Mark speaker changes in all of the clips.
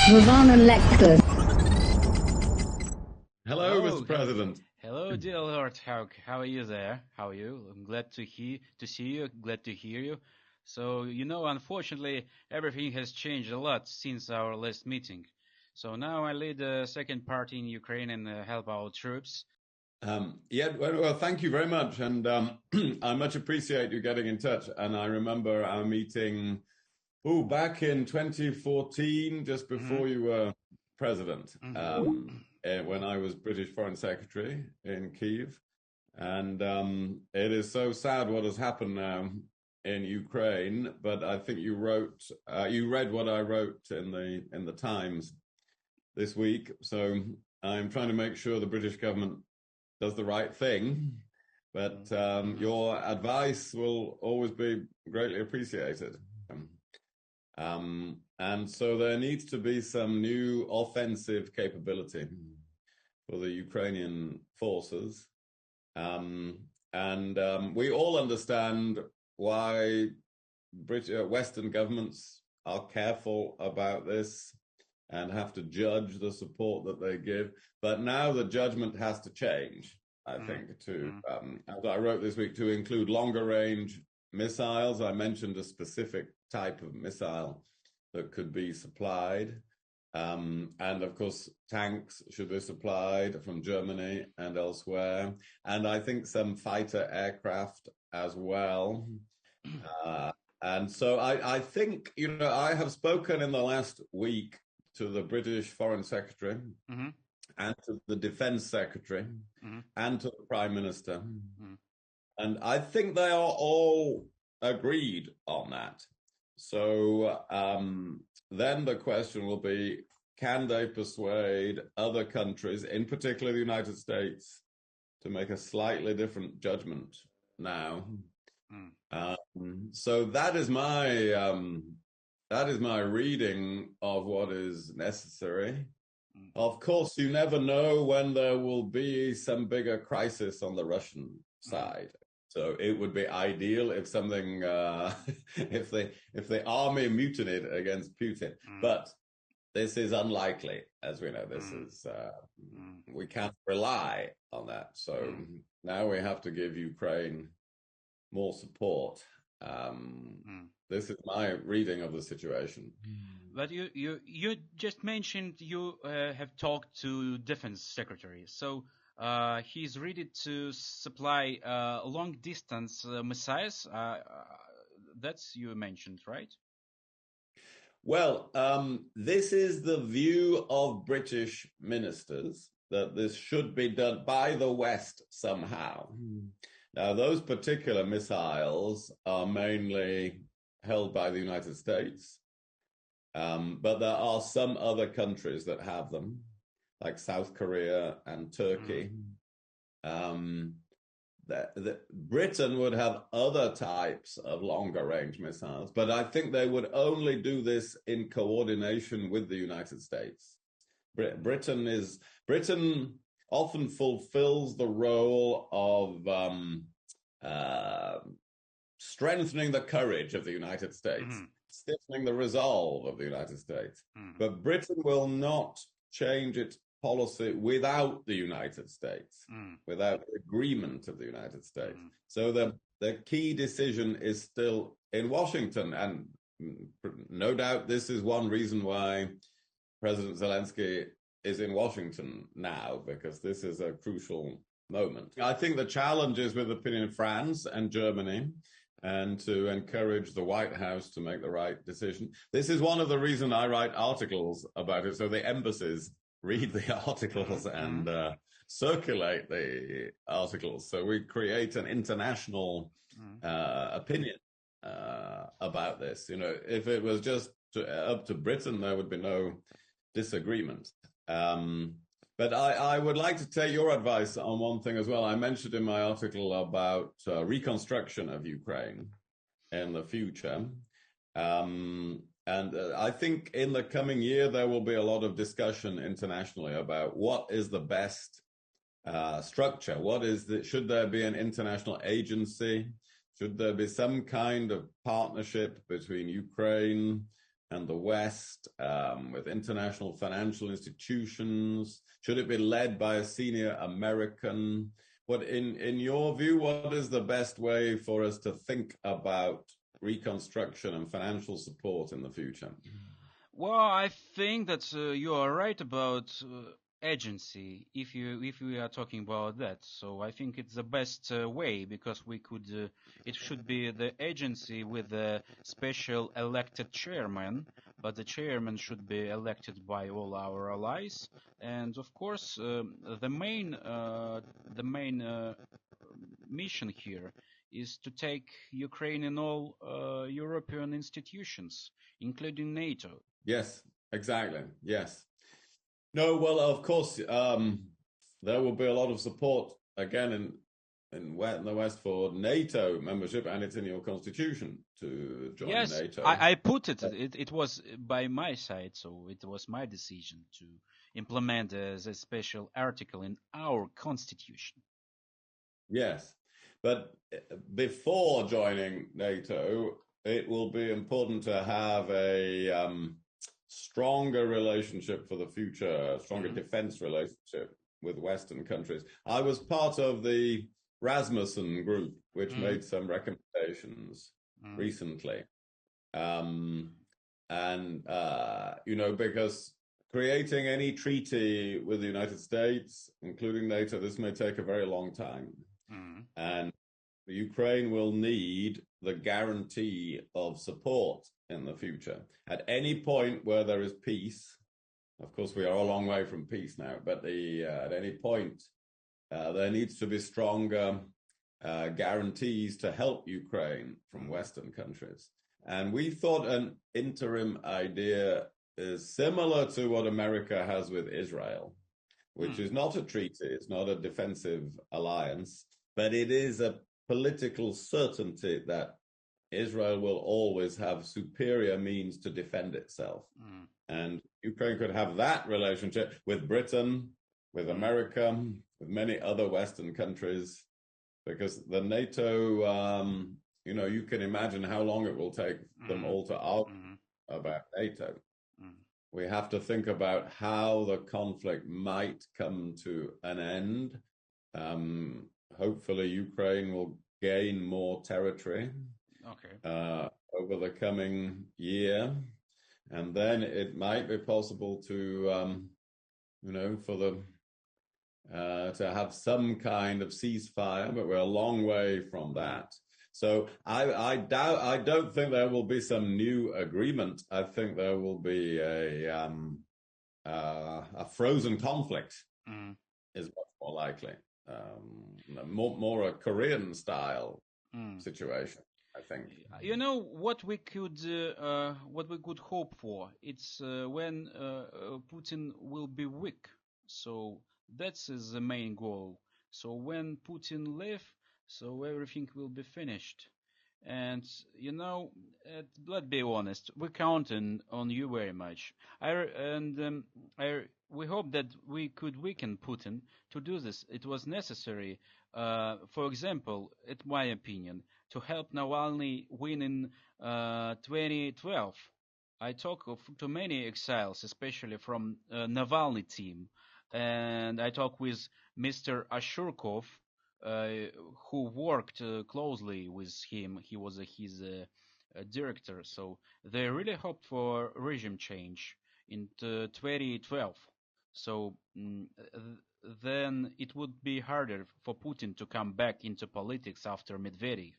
Speaker 1: Hello, Mr. President.
Speaker 2: Hello, dear Lord. How are you there? How are you? I'm glad to see you. Glad to hear you. So, unfortunately, everything has changed a lot since our last meeting. So now I lead the second party in Ukraine and help our troops.
Speaker 1: Well, thank you very much. And I much appreciate you getting in touch. And I remember our meeting, back in 2014, just before you were president, when I was British Foreign Secretary in Kyiv. And it is so sad what has happened now in Ukraine. But I think you read what I wrote in the Times this week. So I'm trying to make sure the British government does the right thing, but your advice will always be greatly appreciated. And so there needs to be some new offensive capability for the Ukrainian forces. We all understand why Western governments are careful about this and have to judge the support that they give. But now the judgment has to change, I think, as I wrote this week, to include longer range missiles. I mentioned a specific type of missile that could be supplied. And of course, tanks should be supplied from Germany and elsewhere. And I think some fighter aircraft as well. And so I think, I have spoken in the last week to the British Foreign Secretary and to the Defense Secretary and to the Prime Minister. And I think they are all agreed on that. So then the question will be, can they persuade other countries, in particular the United States, to make a slightly different judgment now? So that is my reading of what is necessary. Of course, you never know when there will be some bigger crisis on the Russian side. So it would be ideal if something, if the army mutinied against Putin. But this is unlikely, as we know. This is we can't rely on that. So now we have to give Ukraine more support. This is my reading of the situation.
Speaker 2: But you just mentioned you have talked to Defense Secretary. So he's ready to supply long distance missiles. That's you mentioned, right?
Speaker 1: Well, this is the view of British ministers, that this should be done by the West somehow. Now, those particular missiles are mainly held by the United States, but there are some other countries that have them, like South Korea and Turkey. Britain would have other types of longer range missiles, but I think they would only do this in coordination with the United States. Britain often fulfills the role of strengthening the courage of the United States, stiffening the resolve of the United States. But Britain will not change its policy without the United States, without the agreement of the United States. So the key decision is still in Washington. And no doubt this is one reason why President Zelensky is in Washington now, because this is a crucial moment. I think the challenge is with the opinion of France and Germany, and to encourage the White House to make the right decision. This is one of the reasons I write articles about it, so the embassies read the articles and circulate the articles. So we create an international opinion about this. If it was just up to Britain, there would be no disagreement. But I would like to take your advice on one thing as well. I mentioned in my article about reconstruction of Ukraine in the future. And I think in the coming year, there will be a lot of discussion internationally about what is the best structure. Should there be an international agency? Should there be some kind of partnership between Ukraine, and the West, with international financial institutions? Should it be led by a senior American? What, in your view, what is the best way for us to think about reconstruction and financial support in the future?
Speaker 2: Well, I think that you are right about agency. If we are talking about that, so I think it's the best way because we could. It should be the agency with a special elected chairman, but the chairman should be elected by all our allies, and of course the main mission here is to take Ukraine in all European institutions, including NATO.
Speaker 1: Yes, exactly. Yes. No, well, of course, there will be a lot of support again in the West for NATO membership, and it's in your constitution to join
Speaker 2: Yes,
Speaker 1: NATO.
Speaker 2: I put it. It was by my side, so it was my decision to implement as a special article in our constitution.
Speaker 1: Yes, but before joining NATO, it will be important to have a stronger relationship for the future, stronger defense relationship with Western countries. I was part of the Rasmussen group, which made some recommendations recently. Because creating any treaty with the United States, including NATO, this may take a very long time. And Ukraine will need the guarantee of support in the future. At any point where there is peace, of course, we are a long way from peace now, but at any point, there needs to be stronger guarantees to help Ukraine from Western countries. And we thought an interim idea is similar to what America has with Israel, which is not a treaty, it's not a defensive alliance, but it is a political certainty that Israel will always have superior means to defend itself. And Ukraine could have that relationship with Britain, with America, with many other Western countries, because the NATO, you can imagine how long it will take them all to argue about NATO. We have to think about how the conflict might come to an end. Hopefully, Ukraine will gain more territory over the coming year, and then it might be possible to, to have some kind of ceasefire, but we're a long way from that. So I don't think there will be some new agreement. I think there will be a frozen conflict is much more likely. More a Korean style situation, I think.
Speaker 2: What we could hope for. It's when Putin will be weak. So that's the main goal. So when Putin leaves, so everything will be finished. And let's be honest, we're counting on you very much. We hope that we could weaken Putin to do this. It was necessary, for example, in my opinion, to help Navalny win in 2012. I talk to many exiles, especially from Navalny team, and I talk with Mr. Ashurkov, who worked closely with him. He was his director. So they really hoped for regime change in 2012. So then it would be harder for Putin to come back into politics after Medvedev.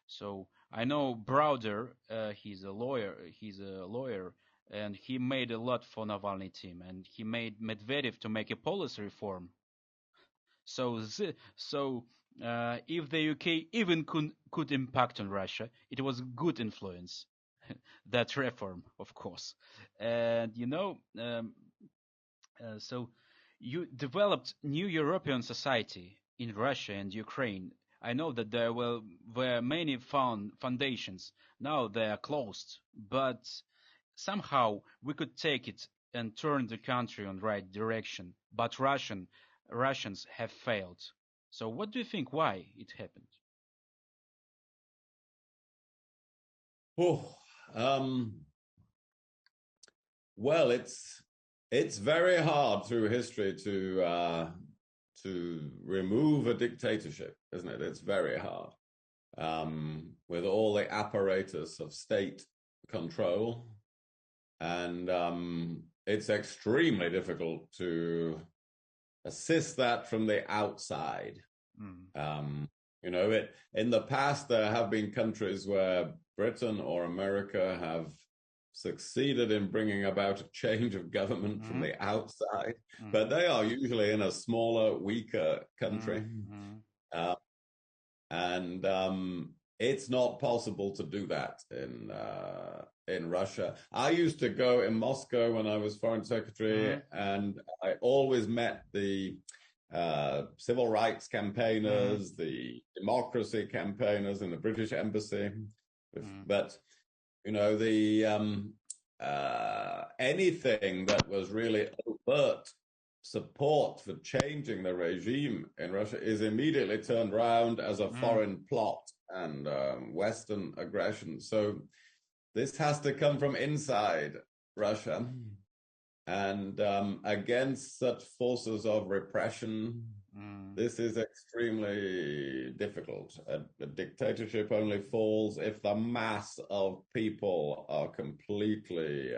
Speaker 2: So I know Browder, he's a lawyer, and he made a lot for Navalny team, and he made Medvedev to make a policy reform. So if the UK even could impact on Russia, it was good influence, that reform, of course. And so you developed new European society in Russia and Ukraine. I know that there were many foundations. Now they are closed, but somehow we could take it and turn the country on right direction. But Russians have failed. So what do you think why it happened?
Speaker 1: Well, it's very hard through history to remove a dictatorship, isn't it? It's very hard with all the apparatus of state control, and it's extremely difficult to assist that from the outside. You know, in the past, there have been countries where Britain or America have succeeded in bringing about a change of government from the outside, but they are usually in a smaller, weaker country. And it's not possible to do that in Russia. I used to go in Moscow when I was foreign secretary, and I always met the civil rights campaigners, the democracy campaigners in the British embassy. But you know, the anything that was really overt support for changing the regime in Russia is immediately turned around as a foreign plot and Western aggression. So this has to come from inside Russia, and against such forces of repression, this is extremely difficult. A dictatorship only falls if the mass of people are completely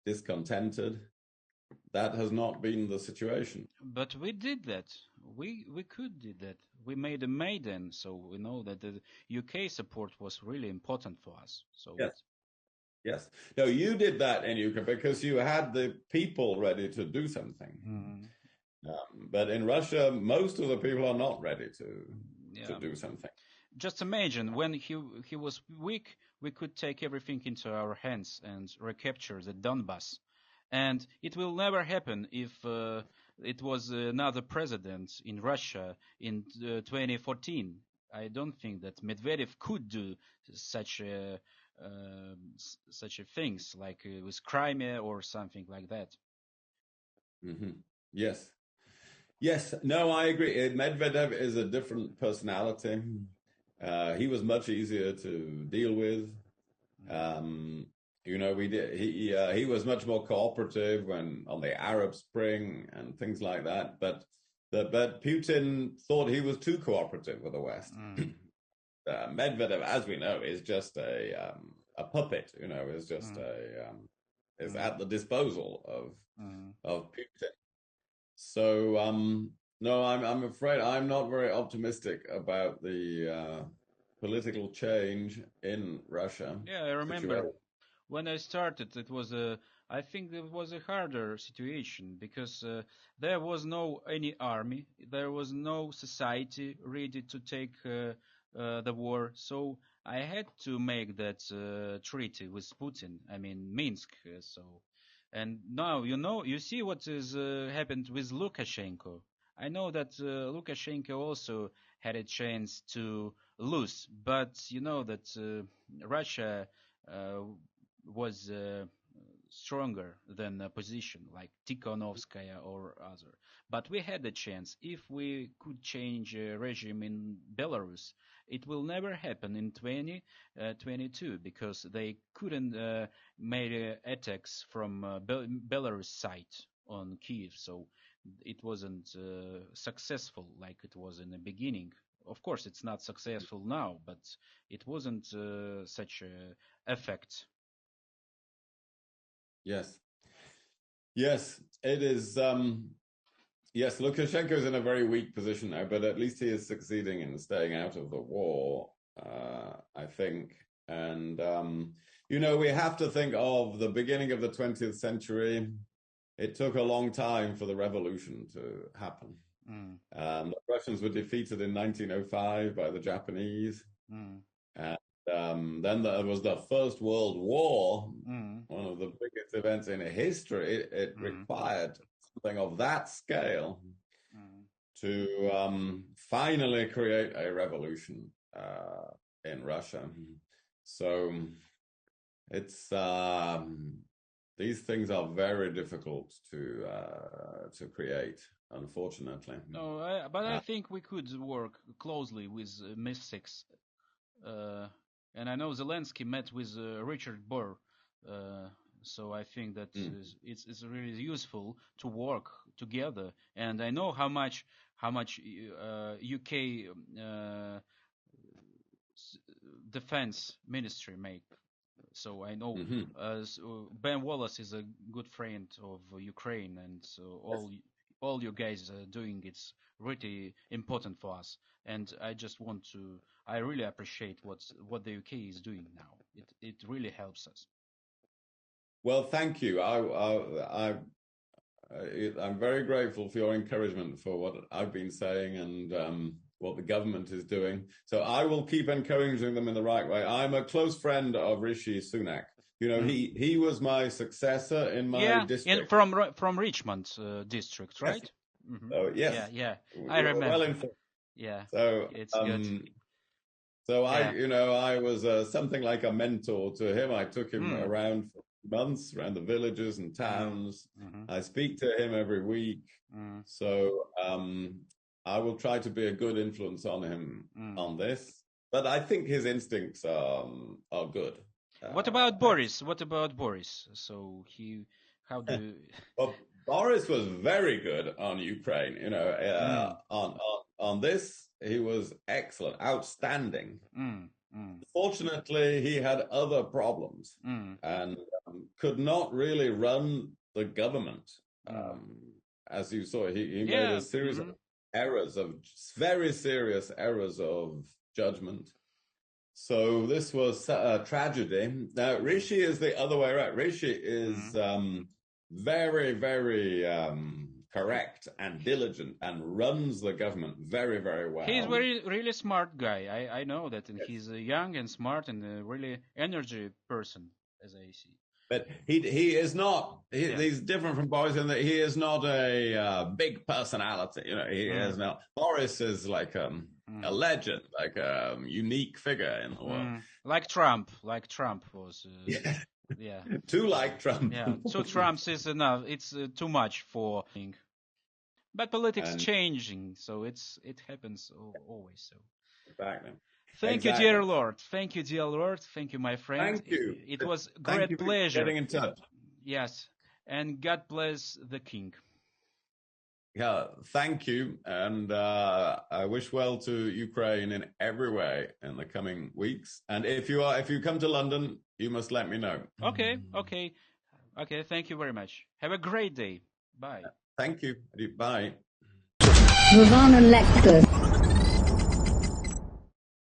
Speaker 1: discontented. That has not been the situation.
Speaker 2: But we did that. We could do that. We made a Maidan, so we know that the UK support was really important for us. So
Speaker 1: yes. Yes. No, you did that in Ukraine because you had the people ready to do something. But in Russia, most of the people are not ready to do something.
Speaker 2: Just imagine when he was weak, we could take everything into our hands and recapture the Donbass. And it will never happen if it was another president in Russia in 2014. I don't think that Medvedev could do such things like with Crimea or something like that.
Speaker 1: Yes. Yes. No, I agree. Medvedev is a different personality. He was much easier to deal with. You know, he was much more cooperative when on the Arab Spring and things like that. But Putin thought he was too cooperative with the West. Medvedev, as we know, is just a puppet. You know, is just is at the disposal of Putin. So no, I'm afraid I'm not very optimistic about the political change in Russia.
Speaker 2: Yeah, I remember when I started, I think it was a harder situation because there was no any army, there was no society ready to take the war. So I had to make that treaty with Putin. I mean Minsk. And now you see what is happened with Lukashenko. I know that Lukashenko also had a chance to lose, but you know that Russia was stronger than a position like Tikhonovskaya or other. But we had a chance. If we could change regime in Belarus, it will never happen in 2022 because they couldn't make attacks from Belarus side on Kiev. So it wasn't successful like it was in the beginning. Of course, it's not successful now, but it wasn't such an effect.
Speaker 1: Yes. Yes, it is. Yes, Lukashenko is in a very weak position now, but at least he is succeeding in staying out of the war, I think. And, you know, we have to think of the beginning of the 20th century. It took a long time for the revolution to happen. The Russians were defeated in 1905 by the Japanese. And then there was the First World War, one of the biggest events in history. It required something of that scale to finally create a revolution in Russia. So it's these things are very difficult to create, unfortunately.
Speaker 2: No, but I think we could work closely with mystics. And I know Zelensky met with Richard Burr So I think that it's really useful to work together. And I know how much UK defense ministry make. So I know Ben Wallace is a good friend of Ukraine, and so all you guys are doing, it's really important for us. And I really appreciate what the UK is doing now. It really helps us.
Speaker 1: Well, thank you. I'm very grateful for your encouragement for what I've been saying and what the government is doing. So I will keep encouraging them in the right way. I'm a close friend of Rishi Sunak. You know, he was my successor in my district.
Speaker 2: From Richmond district, right?
Speaker 1: Yes. So, yes.
Speaker 2: Yeah. I remember.
Speaker 1: Well informed.
Speaker 2: Yeah.
Speaker 1: So
Speaker 2: it's good.
Speaker 1: So I was something like a mentor to him. I took him around for months, around the villages and towns. I speak to him every week. So I will try to be a good influence on him on this. But I think his instincts are good.
Speaker 2: What about Boris? So
Speaker 1: Well, Boris was very good on Ukraine. You know, on this, he was excellent, outstanding. Fortunately, he had other problems and could not really run the government. As you saw, he made a series of errors, of very serious errors of judgment. So this was a tragedy. Now, Rishi is the other way around. Rishi is very, very correct and diligent and runs the government very, very well.
Speaker 2: He's really smart guy. I know that, and he's young and smart and a really energy person, as I see.
Speaker 1: But he is not. He's different from Boris in that he is not a big personality. You know, he is not. Boris is like a legend, like a unique figure in the world.
Speaker 2: Like Trump was. Yeah.
Speaker 1: Too like Trump.
Speaker 2: Yeah, 2 Trumps is enough. It's too much for. But politics changing, so it happens always. So.
Speaker 1: Exactly.
Speaker 2: Thank you, dear Lord. Thank you, dear Lord. Thank you, my friend.
Speaker 1: Thank you.
Speaker 2: It was great pleasure.
Speaker 1: Getting in touch.
Speaker 2: Yes, and God bless the King.
Speaker 1: Yeah, thank you, and I wish well to Ukraine in every way in the coming weeks. And if you come to London, you must let me know.
Speaker 2: Okay. Thank you very much. Have a great day. Bye.
Speaker 1: Thank you. Bye.
Speaker 3: Ravana Lecter.